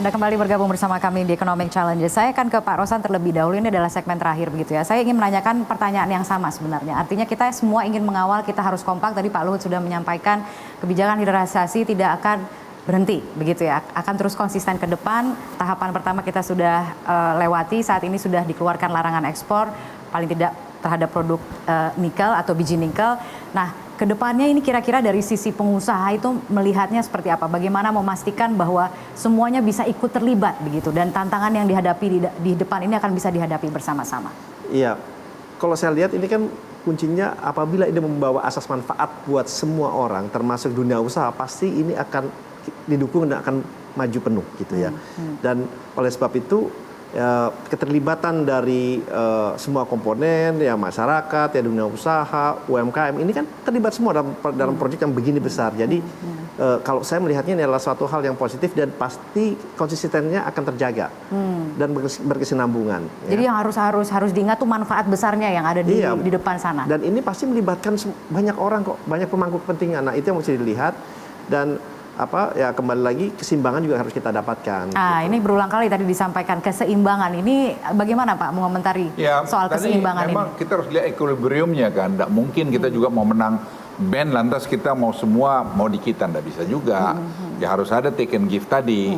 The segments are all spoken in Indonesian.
Anda kembali bergabung bersama kami di Economic Challenges. Saya akan ke Pak Rosan terlebih dahulu, ini adalah segmen terakhir begitu ya. Saya ingin menanyakan pertanyaan yang sama sebenarnya. Artinya kita semua ingin mengawal, kita harus kompak. Tadi Pak Luhut sudah menyampaikan kebijakan hilirisasi tidak akan berhenti begitu ya. Akan terus konsisten ke depan. Tahapan pertama kita sudah lewati, saat ini sudah dikeluarkan larangan ekspor, paling tidak terhadap produk nikel atau biji nikel. Nah, kedepannya ini kira-kira dari sisi pengusaha itu melihatnya seperti apa? Bagaimana memastikan bahwa semuanya bisa ikut terlibat begitu dan tantangan yang dihadapi di depan ini akan bisa dihadapi bersama-sama? Iya, kalau saya lihat ini kan kuncinya apabila ini membawa asas manfaat buat semua orang, termasuk dunia usaha, pasti ini akan didukung dan akan maju penuh gitu ya. Dan oleh sebab itu keterlibatan dari semua komponen, ya masyarakat, ya dunia usaha, UMKM ini kan terlibat semua dalam proyek yang begini besar. Jadi kalau saya melihatnya ini adalah suatu hal yang positif dan pasti konsistennya akan terjaga dan berkesinambungan. Jadi yang harus diingat tuh manfaat besarnya yang ada di depan sana. Dan ini pasti melibatkan banyak orang kok, banyak pemangku kepentingan. Nah itu yang mesti dilihat dan kembali lagi keseimbangan juga harus kita dapatkan. Ini berulang kali tadi disampaikan keseimbangan. Ini bagaimana Pak mengomentari soal keseimbangan ini? Memang kita harus lihat equilibriumnya kan. Tidak mungkin kita juga mau menang band lantas kita mau semua mau di kita, tidak bisa juga. Ya harus ada take and give tadi.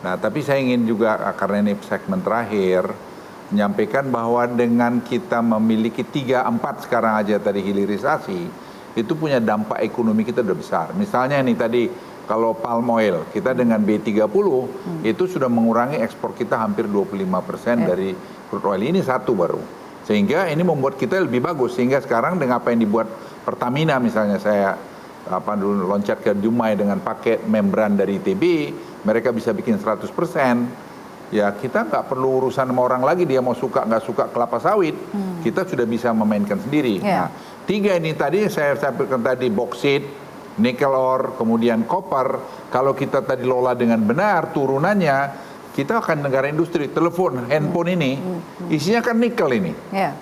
Nah tapi saya ingin juga karena ini segmen terakhir menyampaikan bahwa dengan kita memiliki 3-4 sekarang aja tadi hilirisasi itu punya dampak ekonomi kita udah besar. Misalnya nih tadi kalau palm oil, kita dengan B30 itu sudah mengurangi ekspor kita hampir 25% dari crude oil. Ini satu baru. Sehingga ini membuat kita lebih bagus. Sehingga sekarang dengan apa yang dibuat Pertamina misalnya saya dulu loncat ke Dumai dengan paket membran dari ITB, mereka bisa bikin 100%. Ya kita nggak perlu urusan sama orang lagi, dia mau suka nggak suka kelapa sawit, kita sudah bisa memainkan sendiri. Nah, 3 ini tadi saya sampaikan tadi boksit, nikel ore, kemudian koper, kalau kita tadi lola dengan benar turunannya, kita akan negara industri. Telepon, handphone ini, isinya kan nikel ini. Ya.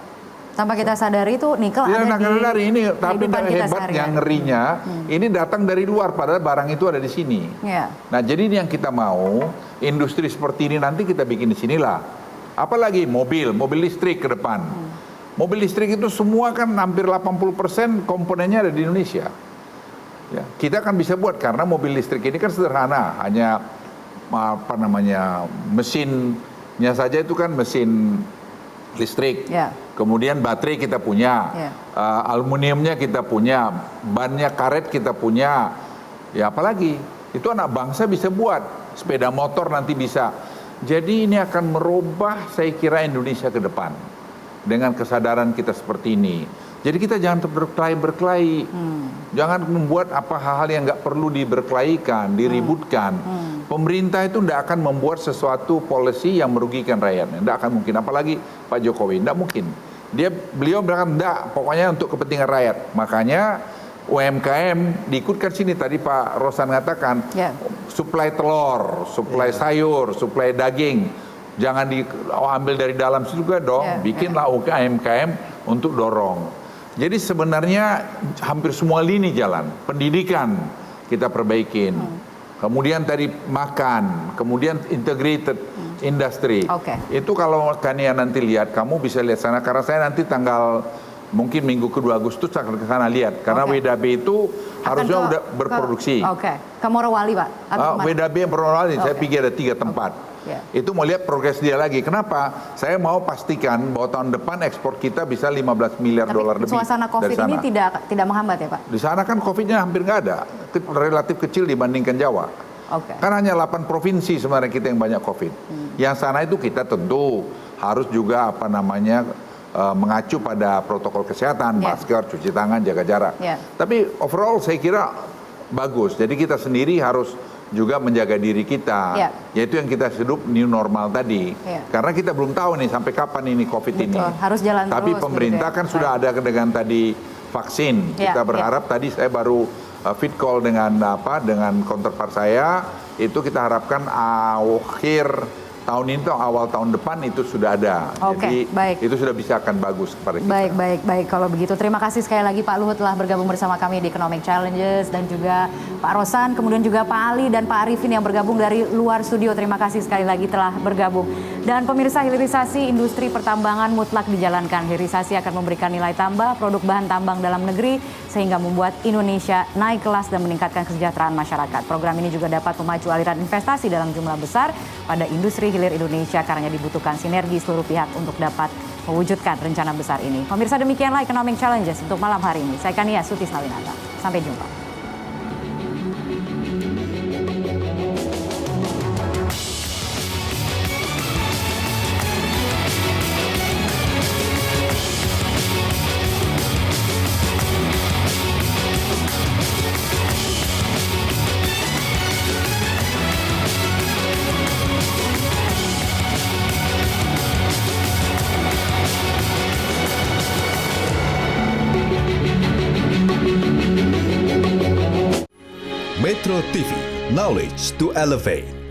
Tanpa kita sadari itu nikel ada di ini, tapi hebat yang ngerinya, ini datang dari luar, padahal barang itu ada di sini. Nah jadi ini yang kita mau, industri seperti ini nanti kita bikin di sinilah. Apalagi mobil listrik ke depan. Mobil listrik itu semua kan hampir 80% komponennya ada di Indonesia. Ya, kita kan bisa buat karena mobil listrik ini kan sederhana, hanya mesinnya saja itu kan mesin listrik. Kemudian baterai kita punya, aluminiumnya kita punya, bannya karet kita punya. Ya apalagi itu anak bangsa bisa buat, sepeda motor nanti bisa. Jadi ini akan merubah saya kira Indonesia ke depan dengan kesadaran kita seperti ini. Jadi kita jangan berkelahi. Jangan membuat hal-hal yang nggak perlu diberkelahikan, diributkan. Pemerintah itu tidak akan membuat sesuatu policy yang merugikan rakyatnya. Tidak akan mungkin. Apalagi Pak Jokowi, tidak mungkin. Beliau bilang tidak, pokoknya untuk kepentingan rakyat. Makanya UMKM diikutkan sini. Tadi Pak Rosan mengatakan, suplai telur, suplai sayur, suplai daging. Jangan diambil dari dalam juga dong. Bikinlah UMKM untuk dorong. Jadi sebenarnya hampir semua lini jalan. Pendidikan kita perbaikin. Kemudian tadi makan, kemudian integrated industry. Itu kalau Kania nanti lihat, kamu bisa lihat sana. Karena saya nanti mungkin minggu kedua Agustus akan ke sana lihat. Karena WDB itu harusnya udah berproduksi. Ke Morowali Pak? WDB Morowali, saya pikir ada 3 tempat. Itu mau lihat progres dia lagi. Kenapa? Saya mau pastikan bahwa tahun depan ekspor kita bisa 15 miliar dolar lebih. Suasana COVID ini tidak menghambat ya Pak? Di sana kan COVID-nya hampir nggak ada. Relatif kecil dibandingkan Jawa. Kan hanya 8 provinsi sebenarnya kita yang banyak COVID. Yang sana itu kita tentu harus juga mengacu pada protokol kesehatan, masker, cuci tangan, jaga jarak. Tapi overall saya kira bagus. Jadi kita sendiri harus juga menjaga diri kita, yaitu yang kita hidup new normal tadi. Karena kita belum tahu nih sampai kapan ini COVID ini. Harus jalan Tapi terus, pemerintah kan sudah ada dengan tadi vaksin. Kita berharap tadi saya baru fit call dengan counterpart saya, itu kita harapkan akhir tahun ini atau awal tahun depan itu sudah ada. Oke, Jadi baik. itu sudah bisa akan bagus kepada kita. Baik. Kalau begitu terima kasih sekali lagi Pak Luhut telah bergabung bersama kami di Economic Challenges, dan juga Pak Rosan, kemudian juga Pak Ali dan Pak Arifin yang bergabung dari luar studio. Terima kasih sekali lagi telah bergabung. Dan pemirsa, hilirisasi industri pertambangan mutlak dijalankan. Hilirisasi akan memberikan nilai tambah produk bahan tambang dalam negeri sehingga membuat Indonesia naik kelas dan meningkatkan kesejahteraan masyarakat. Program ini juga dapat memacu aliran investasi dalam jumlah besar pada industri hilir Indonesia karena dibutuhkan sinergi seluruh pihak untuk dapat mewujudkan rencana besar ini. Pemirsa, demikianlah Economic Challenges untuk malam hari ini. Saya Kania Sutisnawinata. Sampai jumpa. Metro TV, knowledge to elevate.